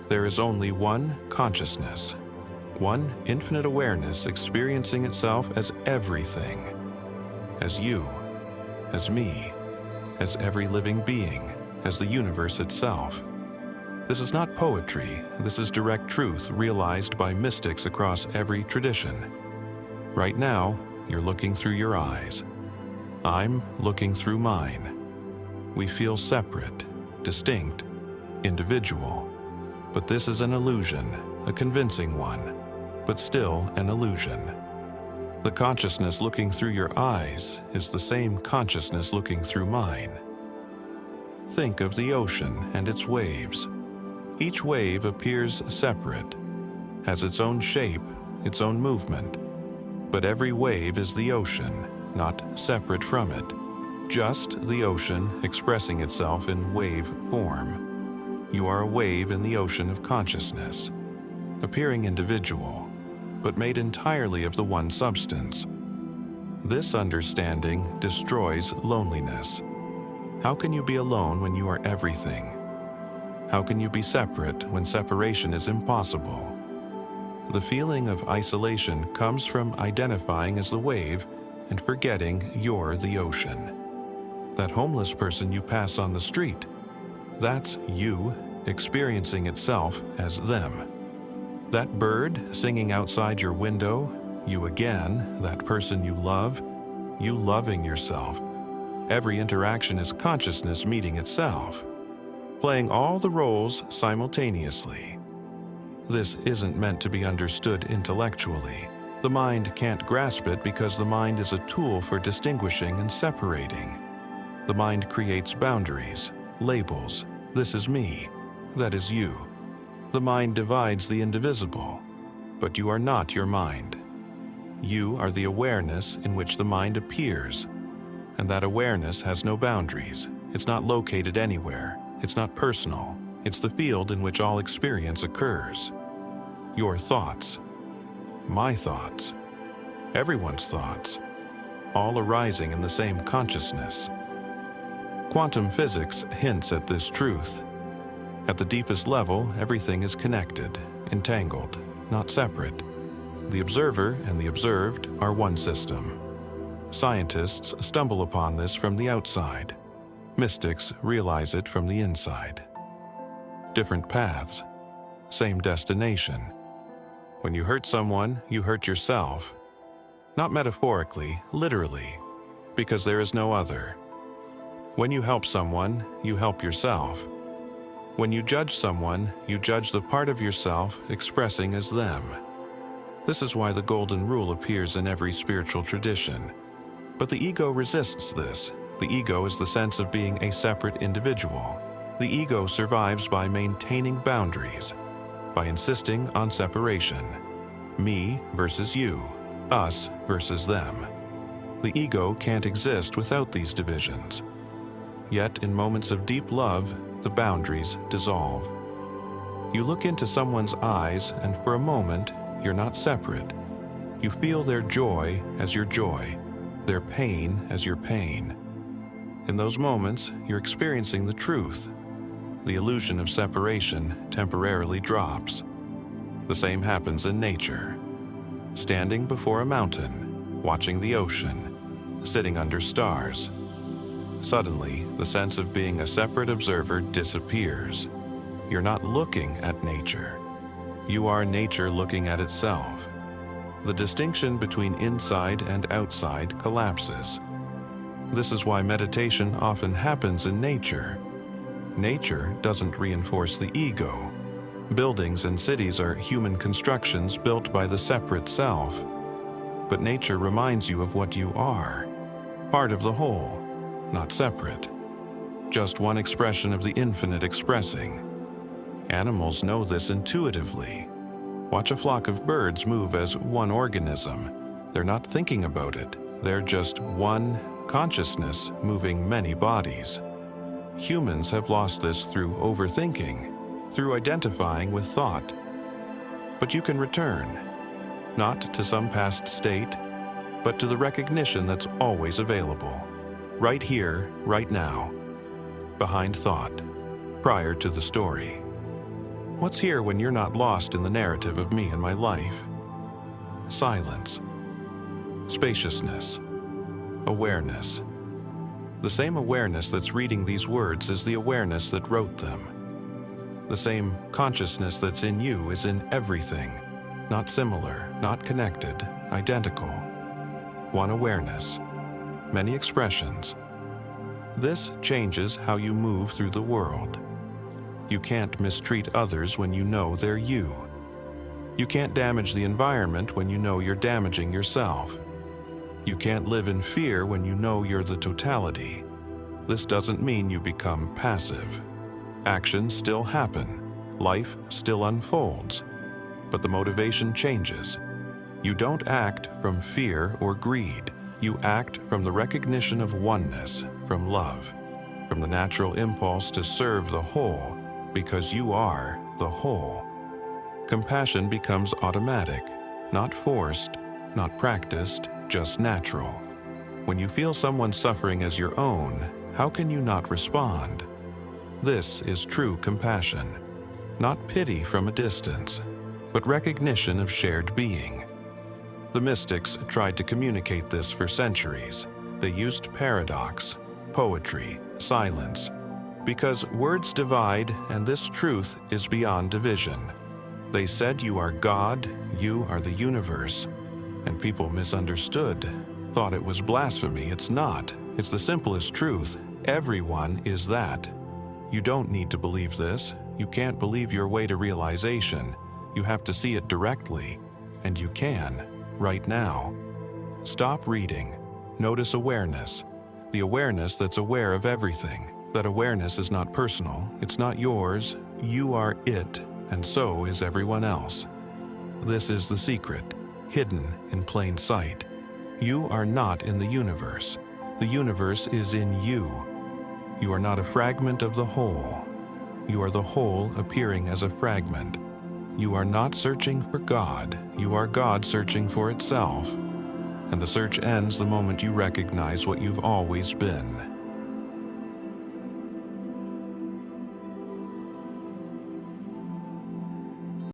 There is only one consciousness, one infinite awareness experiencing itself as everything, as you, as me, as every living being, as the universe itself. This is not poetry, this is direct truth realized by mystics across every tradition. Right now, you're looking through your eyes. I'm looking through mine. We feel separate, distinct, individual. But this is an illusion, a convincing one, but still an illusion. The consciousness looking through your eyes is the same consciousness looking through mine. Think of the ocean and its waves. Each wave appears separate, has its own shape, its own movement. But every wave is the ocean, not separate from it. Just the ocean expressing itself in wave form. You are a wave in the ocean of consciousness, appearing individual, but made entirely of the one substance. This understanding destroys loneliness. How can you be alone when you are everything? How can you be separate when separation is impossible? The feeling of isolation comes from identifying as the wave and forgetting you're the ocean. That homeless person you pass on the street, that's you experiencing itself as them. That bird singing outside your window, you again, that person you love, you loving yourself. Every interaction is consciousness meeting itself, playing all the roles simultaneously. This isn't meant to be understood intellectually. The mind can't grasp it because the mind is a tool for distinguishing and separating. The mind creates boundaries, labels. This is me, that is you. The mind divides the indivisible, but you are not your mind. You are the awareness in which the mind appears, and that awareness has no boundaries. It's not located anywhere. It's not personal. It's the field in which all experience occurs. Your thoughts, my thoughts, everyone's thoughts, all arising in the same consciousness. Quantum physics hints at this truth. At the deepest level, everything is connected, entangled, not separate. The observer and the observed are one system. Scientists stumble upon this from the outside. Mystics realize it from the inside. Different paths, same destination. When you hurt someone, you hurt yourself. Not metaphorically, literally, because there is no other. When you help someone, you help yourself. When you judge someone, you judge the part of yourself expressing as them. This is why the golden rule appears in every spiritual tradition. But the ego resists this. The ego is the sense of being a separate individual. The ego survives by maintaining boundaries, by insisting on separation. Me versus you, us versus them. The ego can't exist without these divisions. Yet in moments of deep love, the boundaries dissolve. You look into someone's eyes and for a moment, you're not separate. You feel their joy as your joy, their pain as your pain. In those moments, you're experiencing the truth. The illusion of separation temporarily drops. The same happens in nature. Standing before a mountain, watching the ocean, sitting under stars. Suddenly, the sense of being a separate observer disappears. You're not looking at nature. You are nature looking at itself. The distinction between inside and outside collapses. This is why meditation often happens in nature. Nature doesn't reinforce the ego. Buildings and cities are human constructions built by the separate self. But nature reminds you of what you are, part of the whole, not separate. Just one expression of the infinite expressing. Animals know this intuitively. Watch a flock of birds move as one organism. They're not thinking about it. They're just one consciousness moving many bodies. Humans have lost this through overthinking, through identifying with thought. But you can return, not to some past state, but to the recognition that's always available, right here, right now, behind thought, prior to the story. What's here when you're not lost in the narrative of me and my life? Silence, spaciousness, awareness. The same awareness that's reading these words is the awareness that wrote them. The same consciousness that's in you is in everything, not similar, not connected, identical. One awareness, many expressions. This changes how you move through the world. You can't mistreat others when you know they're you. You can't damage the environment when you know you're damaging yourself. You can't live in fear when you know you're the totality. This doesn't mean you become passive. Actions still happen. Life still unfolds. But the motivation changes. You don't act from fear or greed. You act from the recognition of oneness, from love, from the natural impulse to serve the whole, because you are the whole. Compassion becomes automatic, not forced, not practiced, just natural. When you feel someone suffering as your own, how can you not respond? This is true compassion, not pity from a distance, but recognition of shared being. The mystics tried to communicate this for centuries. They used paradox, poetry, silence, because words divide and this truth is beyond division. They said you are God, you are the universe, and people misunderstood, thought it was blasphemy. It's not. It's the simplest truth. Everyone is that. You don't need to believe this. You can't believe your way to realization. You have to see it directly, and you can, right now. Stop reading. Notice awareness. The awareness that's aware of everything. That awareness is not personal. It's not yours. You are it, and so is everyone else. This is the secret, hidden in plain sight. You are not in the universe. The universe is in you. You are not a fragment of the whole. You are the whole appearing as a fragment. You are not searching for God. You are God searching for itself. And the search ends the moment you recognize what you've always been.